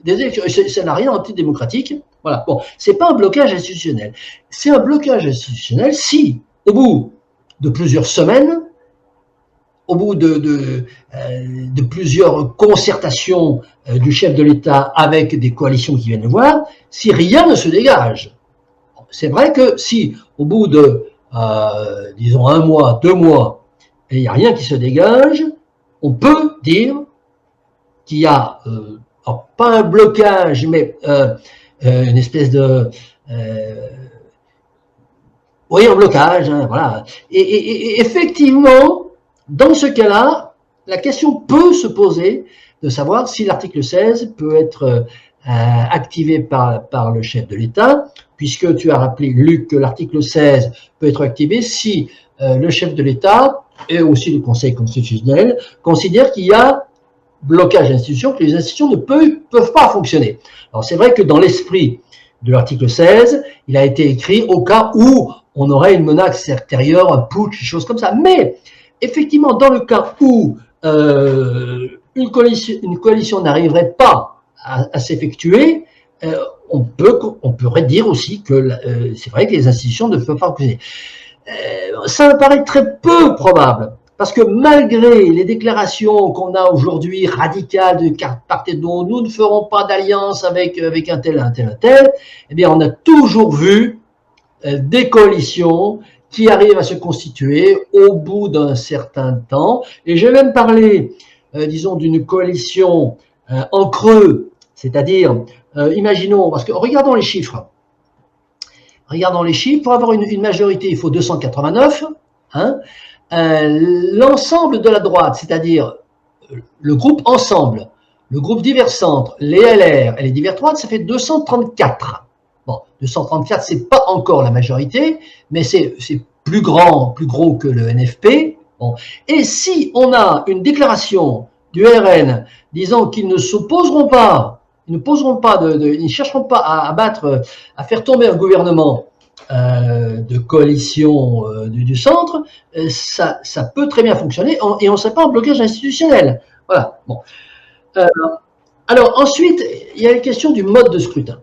des élections. Ça n'a rien d'antidémocratique. Voilà. Bon, c'est pas un blocage institutionnel. C'est un blocage institutionnel si, au bout de plusieurs semaines, au bout de plusieurs concertations du chef de l'État avec des coalitions qui viennent le voir, si rien ne se dégage. C'est vrai que si, au bout de, disons, 1 mois, 2 mois, et il n'y a rien qui se dégage, on peut dire qu'il y a, alors, pas un blocage, mais une espèce de... oui, un blocage, hein, voilà. Et effectivement, dans ce cas-là, la question peut se poser de savoir si l'article 16 peut être activé par le chef de l'État, puisque tu as rappelé, Luc, que l'article 16 peut être activé si le chef de l'État et aussi le Conseil constitutionnel considèrent qu'il y a blocage d'institutions, que les institutions ne peuvent pas fonctionner. Alors c'est vrai que dans l'esprit de l'article 16, il a été écrit au cas où on aurait une menace extérieure, un putsch, des choses comme ça. Mais effectivement, dans le cas où une coalition n'arriverait pas à s'effectuer, on pourrait dire aussi que c'est vrai que les institutions ne peuvent pas fonctionner. Ça me paraît très peu probable, parce que malgré les déclarations qu'on a aujourd'hui radicales de part et d'autre, nous ne ferons pas d'alliance avec un tel, eh bien on a toujours vu des coalitions qui arrivent à se constituer au bout d'un certain temps. Et j'ai même parlé, disons, d'une coalition en creux, c'est-à-dire, imaginons, parce que regardons les chiffres. Regardons les chiffres, pour avoir une majorité, il faut 289. Hein, l'ensemble de la droite, c'est-à-dire le groupe Ensemble, le groupe Divers Centres, les LR et les Divers Droites, ça fait 234. Bon, 234, c'est pas encore la majorité, mais c'est plus gros que le NFP. Bon. Et si on a une déclaration du RN disant qu'ils ne s'opposeront pas, ils ne chercheront pas à faire tomber un gouvernement de coalition du centre, ça peut très bien fonctionner et on ne serait pas en blocage institutionnel. Voilà. Bon. Alors ensuite, il y a la question du mode de scrutin.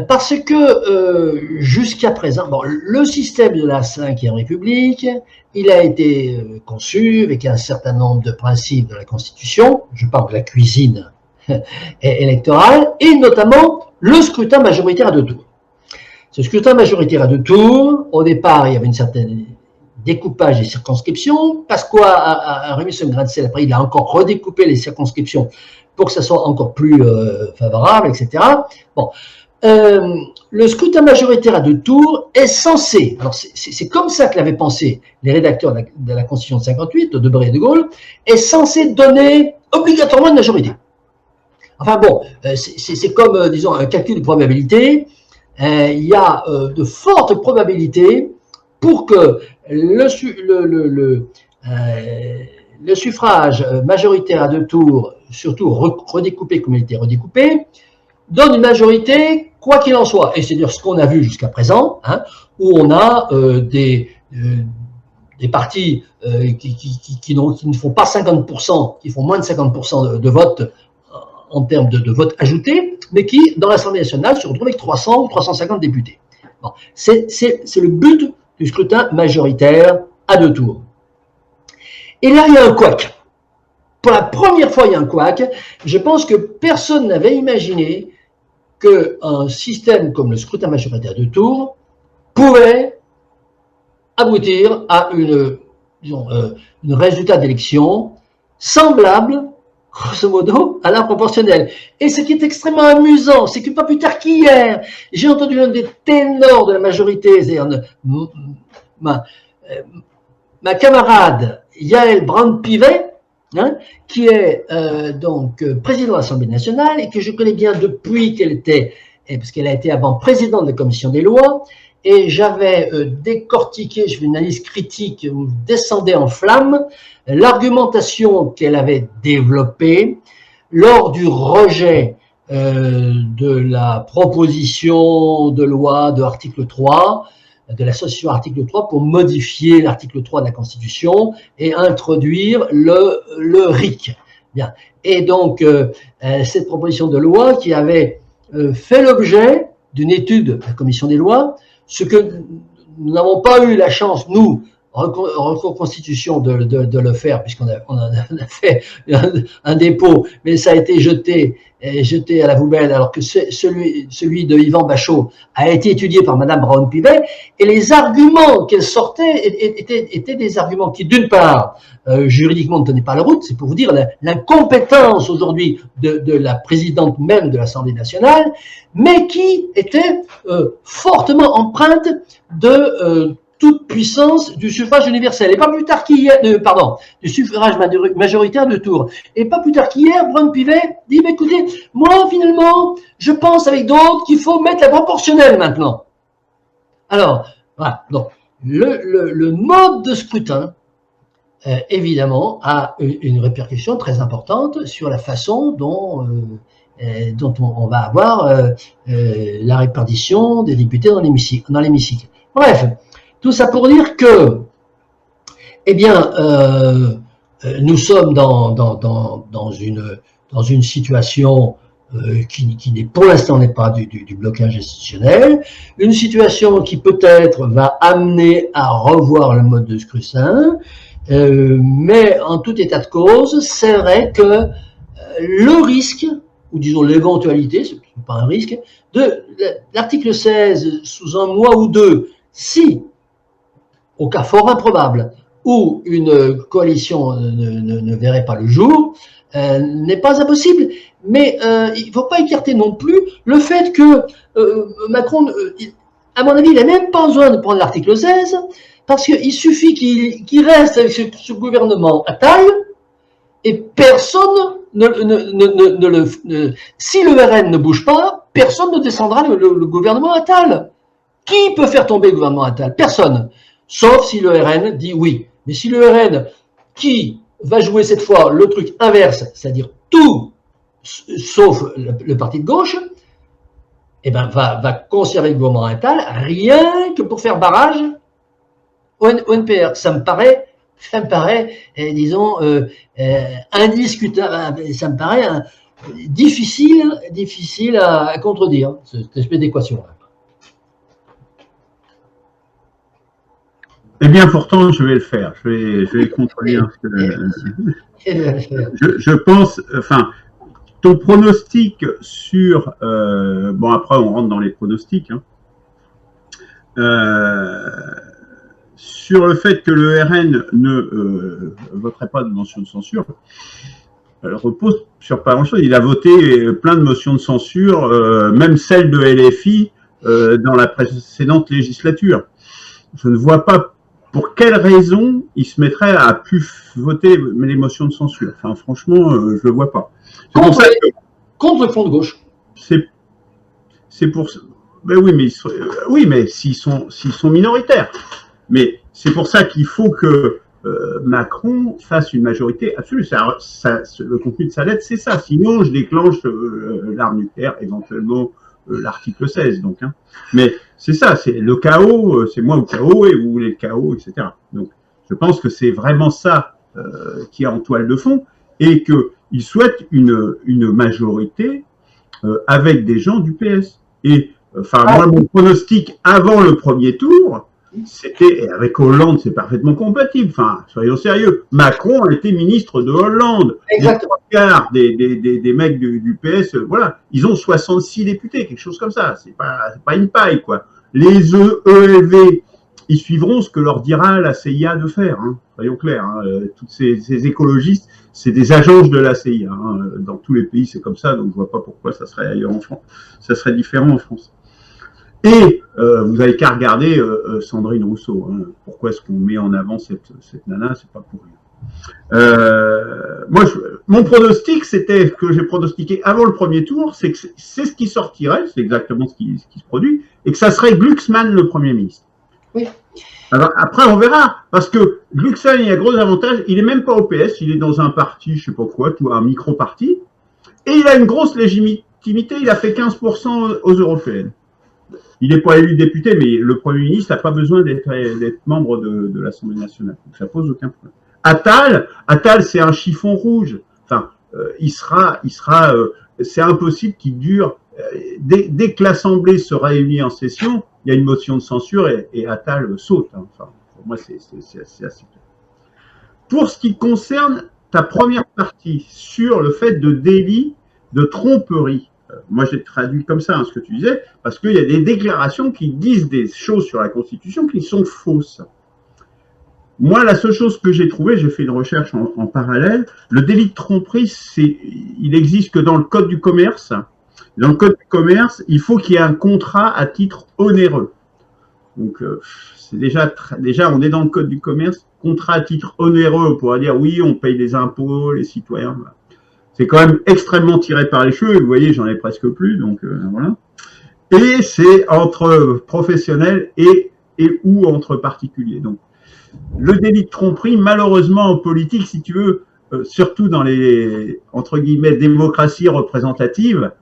Parce que jusqu'à présent, bon, le système de la Ve République, il a été conçu avec un certain nombre de principes de la Constitution, je parle de la cuisine électorale, et notamment le scrutin majoritaire à 2 tours. Ce scrutin majoritaire à 2 tours, au départ, il y avait une certaine découpage des circonscriptions. Pasqua a remis son grain de sel, après il a encore redécoupé les circonscriptions pour que ça soit encore plus favorable, etc. Bon. Le scrutin majoritaire à 2 tours est censé, alors c'est comme ça que l'avaient pensé les rédacteurs de la Constitution de 58, de Debré et de Gaulle, est censé donner obligatoirement une majorité. Enfin bon, c'est comme, disons, un calcul de probabilité. Il y a de fortes probabilités pour que le suffrage majoritaire à 2 tours, surtout redécoupé comme il était redécoupé, donne une majorité quoi qu'il en soit. Et c'est-à-dire ce qu'on a vu jusqu'à présent, hein, où on a des partis qui ne font pas 50%, qui font moins de 50% de vote en termes de vote ajouté, mais qui, dans l'Assemblée nationale, se retrouvent avec 300 ou 350 députés. Bon, c'est le but du scrutin majoritaire à 2 tours. Et là, il y a un couac. Pour la première fois, il y a un couac. Je pense que personne n'avait imaginé qu'un système comme le scrutin majoritaire à 2 tours pouvait aboutir à une résultat d'élection semblable, grosso modo, à la proportionnelle. Et ce qui est extrêmement amusant, c'est que pas plus tard qu'hier, j'ai entendu l'un des ténors de la majorité, c'est-à-dire ma camarade Yael Braun-Pivet, hein, qui est donc président de l'Assemblée nationale et que je connais bien depuis qu'elle était, parce qu'elle a été avant présidente de la commission des lois, et j'avais décortiqué, je fais une analyse critique, descendait en flammes, l'argumentation qu'elle avait développée lors du rejet de la proposition de loi de l'article 3, de l'association article 3 pour modifier l'article 3 de la Constitution et introduire le RIC. Bien. Et donc, cette proposition de loi qui avait fait l'objet d'une étude de la Commission des lois, ce que nous n'avons pas eu la chance, nous, constitution de le faire, puisqu'on a fait un dépôt, mais ça a été jeté à la poubelle, alors que celui de Yvan Bachot a été étudié par Madame Braun-Pivet, et les arguments qu'elle sortait étaient des arguments qui, d'une part, juridiquement ne tenaient pas la route. C'est pour vous dire l'incompétence aujourd'hui de la présidente même de l'Assemblée nationale, mais qui étaient fortement empreintes de toute puissance du suffrage universel. Et pas plus tard qu'hier, du suffrage majoritaire de Tours. Et pas plus tard qu'hier, Braun-Pivet dit, mais écoutez, moi, finalement, je pense avec d'autres qu'il faut mettre la proportionnelle maintenant. Alors, voilà. Donc, le mode de scrutin, évidemment, a une répercussion très importante sur la façon dont on va avoir la répartition des députés dans l'hémicycle. Bref, tout ça pour dire que, eh bien, nous sommes dans une situation qui n'est pour l'instant n'est pas du blocage institutionnel, une situation qui peut-être va amener à revoir le mode de scrutin, mais en tout état de cause, c'est vrai que le risque, ou disons l'éventualité, ce n'est pas un risque, de l'article 16 sous un mois ou deux, si, au cas fort improbable, où une coalition ne verrait pas le jour, n'est pas impossible. Mais il ne faut pas écarter non plus le fait que Macron, à mon avis, il n'a même pas besoin de prendre l'article 16, parce qu'il suffit qu'il reste avec ce gouvernement à taille, et personne si le RN ne bouge pas, personne ne descendra le gouvernement Attal. Qui peut faire tomber le gouvernement Attal? Personne. Sauf si le RN dit oui. Mais si le RN, qui va jouer cette fois le truc inverse, c'est-à-dire tout sauf le parti de gauche, eh ben va conserver le gouvernement Attal rien que pour faire barrage au NPR. Ça me paraît, disons, indiscutable, ça me paraît difficile à contredire, cette espèce d'équation-là. Eh bien, pourtant, je vais le faire. Je vais contredire. Je pense, enfin, ton pronostic sur, bon, après, on rentre dans les pronostics, hein, sur le fait que le RN ne voterait pas de motion de censure, repose sur pas grand-chose. Il a voté plein de motions de censure, même celle de LFI dans la précédente législature. Je ne vois pas pour quelle raison il se mettrait à plus voter les motions de censure. Enfin, franchement, je le vois pas. Contre le front de gauche. C'est pour ça. Ben oui, mais s'ils sont minoritaires. Mais c'est pour ça qu'il faut que Macron fasse une majorité absolue. Le contenu de sa lettre, c'est ça. Sinon, je déclenche l'arme nucléaire, éventuellement l'article 16. Donc, hein. Mais c'est ça, c'est le chaos, c'est moi au chaos et vous voulez le chaos, etc. Donc, je pense que c'est vraiment ça qui est en toile de fond et qu'il souhaite une majorité avec des gens du PS. Et enfin, moi, mon pronostic avant le premier tour, c'était, avec Hollande, c'est parfaitement compatible. Enfin, soyons sérieux. Macron a été ministre de Hollande. Exactement. Les 3 quarts des mecs du PS, voilà, ils ont 66 députés, quelque chose comme ça. C'est pas une paille, quoi. Les ELV, ils suivront ce que leur dira la CIA de faire, hein. Soyons clairs. Hein. Toutes ces écologistes, c'est des agences de la CIA. Hein. Dans tous les pays, c'est comme ça, donc je vois pas pourquoi ça serait ailleurs en France. Ça serait différent en France. Et vous n'avez qu'à regarder Sandrine Rousseau. Hein. Pourquoi est-ce qu'on met en avant cette nana? C'est pas pour rien. Moi, mon pronostic, c'était que j'ai pronostiqué avant le premier tour, c'est que c'est ce qui sortirait, c'est exactement ce qui se produit, et que ça serait Glucksmann le Premier ministre. Oui. Alors après, on verra, parce que Glucksmann, il a gros avantage, il est même pas au PS, il est dans un parti, je sais pas quoi, un micro-parti, et il a une grosse légitimité, il a fait 15% aux européennes. Il n'est pas élu député, mais le Premier ministre n'a pas besoin d'être membre de l'Assemblée nationale. Donc ça pose aucun problème. Attal, c'est un chiffon rouge. Enfin, c'est impossible qu'il dure. Dès que l'Assemblée se réunit en session, il y a une motion de censure et Attal saute. Hein. Enfin, faut moi, c'est assez clair. Pour ce qui concerne ta première partie sur le fait de délit de tromperie, moi j'ai traduit comme ça ce que tu disais, parce qu'il y a des déclarations qui disent des choses sur la Constitution qui sont fausses. Moi, la seule chose que j'ai trouvée, j'ai fait une recherche en parallèle, le délit de tromperie, il existe que dans le Code du commerce. Dans le Code du commerce, il faut qu'il y ait un contrat à titre onéreux. Donc, c'est déjà, on est dans le Code du commerce, contrat à titre onéreux, on pourrait dire oui, on paye les impôts, les citoyens. C'est quand même extrêmement tiré par les cheveux. Vous voyez, j'en ai presque plus, donc voilà. Et c'est entre professionnels et ou entre particuliers. Donc, le délit de tromperie, malheureusement, en politique, si tu veux, surtout dans les, entre guillemets, démocraties représentatives,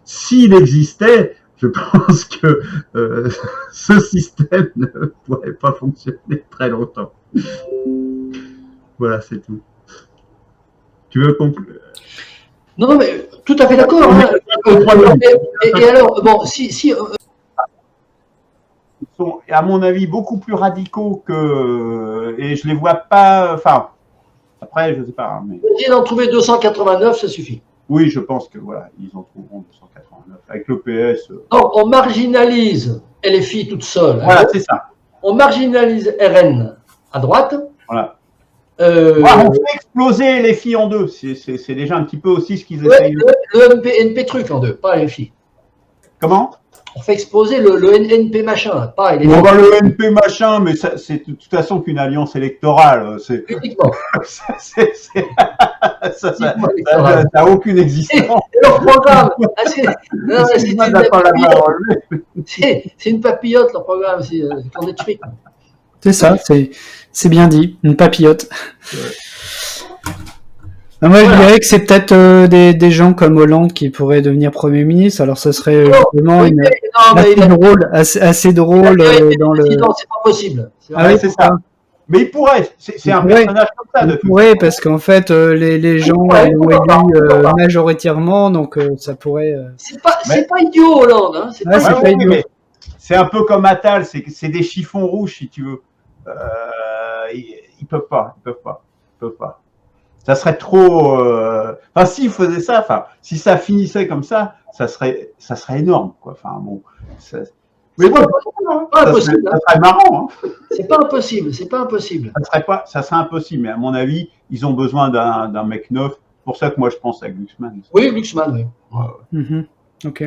s'il existait, je pense que ce système ne pourrait pas fonctionner très longtemps. Voilà, c'est tout. Tu veux conclure? Non, mais tout à fait d'accord. Hein. Et alors, bon, si ils sont, à mon avis, beaucoup plus radicaux que, et je les vois pas. Enfin, après, je sais pas. Mais... Ils en trouver 289, ça suffit. Oui, je pense que voilà, ils en trouveront 289 avec le PS. Donc, on marginalise LFI toute seule. Voilà, c'est ça. On marginalise RN à droite. Voilà. On fait exploser les filles en deux. C'est déjà un petit peu aussi ce qu'ils essayent. Le NP truc en deux, pas les filles. Comment? On fait exploser le NP machin, pas les filles. Le NP machin, mais c'est de toute façon qu'une alliance électorale. Uniquement. Ça n'a aucune existence. Et leur programme, c'est une papillote, leur programme, c'est qu'on est fric. C'est ça, c'est bien dit, une papillote. Ouais. Moi, je dirais que c'est peut-être des gens comme Hollande qui pourraient devenir Premier ministre. Alors, ça serait vraiment assez drôle dans le. Non, c'est pas possible. C'est ça. Mais il pourrait. C'est un personnage comme ça. Oui, parce qu'en fait, les gens l'ont élu majoritairement, donc ça pourrait. C'est pas idiot, Hollande. Hein. C'est pas idiot. C'est un peu comme Attal. C'est des chiffons rouges, si tu veux. Ils peuvent pas. Ça serait trop. Enfin, s'ils faisaient ça, si ça finissait comme ça serait énorme, quoi. Enfin, bon. Mais bon, pas impossible. Ça serait marrant. Hein. C'est pas impossible. Ça serait impossible, mais à mon avis, ils ont besoin d'un mec neuf. C'est pour ça que moi, je pense à Glucksmann. Oui, Glucksmann, oui. Ok.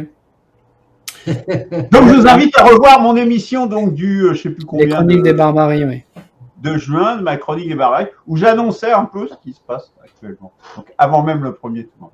Donc, je vous invite à revoir mon émission donc du, je sais plus combien. Les Chroniques des Barbaries, oui. De juin, de ma Chronique des Barbaries, où j'annonçais un peu ce qui se passe actuellement. Donc, avant même le premier tour.